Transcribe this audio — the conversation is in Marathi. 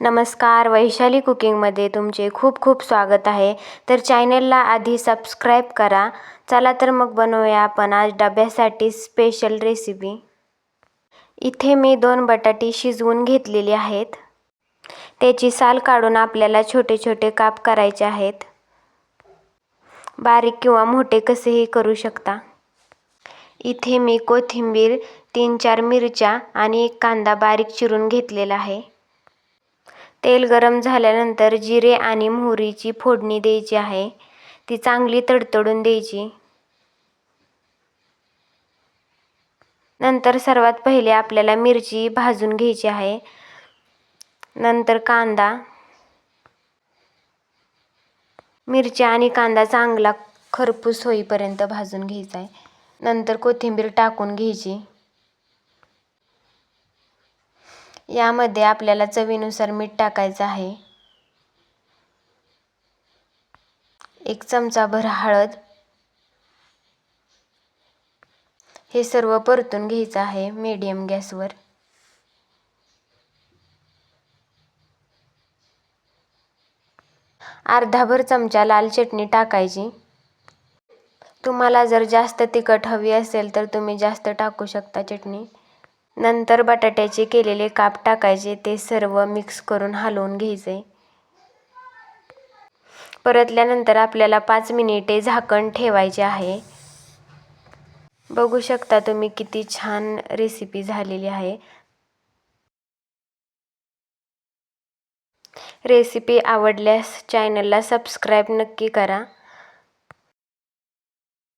नमस्कार, वैशाली कुकिंगमध्ये तुमचे खूप खूप स्वागत आहे. तर चॅनलला आधी सबस्क्राईब करा. चला तर मग बनवूया आपण आज डब्यासाठी स्पेशल रेसिपी. इथे मी 2 बटाटे शिजवून घेतलेले आहेत. त्याची साल काढून आपल्याला छोटे छोटे काप करायचे आहेत. बारीक किंवा मोठे कसेही करू शकता. इथे मी कोथिंबीर, 3-4 मिरच्या आणि 1 कांदा बारीक चिरून घेतलेला आहे. तेल गरम झाल्यानंतर जिरे आणि मोहरीची फोडणी द्यायची आहे. ती चांगली तडतडून द्यायची. नंतर सर्वात पहिले आपल्याला मिरची भाजून घ्यायची आहे. नंतर कांदा. मिरची आणि कांदा चांगला खरपूस होईपर्यंत भाजून घ्यायचा आहे. नंतर कोथिंबीर टाकून घ्यायची. यामध्ये आपल्याला चवीनुसार मीठ टाकायचं आहे. 1 चमचाभर हळद. हे सर्व परतून घ्यायचं आहे मीडियम गॅसवर. अर्धाभर चमचा लाल चटणी टाकायची. तुम्हाला जर जास्त तिखट हवी असेल तर तुम्ही जास्त टाकू शकता चटणी. नंतर बटाट्याचे केलेले काप टाकायचे. ते सर्व मिक्स करून हलवून घ्यायचे. परतल्यानंतर आपल्याला 5 मिनिटे झाकण ठेवायचे आहे. बघू शकता तुम्ही किती छान रेसिपी झालेली आहे. रेसिपी आवडल्यास चॅनलला सबस्क्राईब नक्की करा.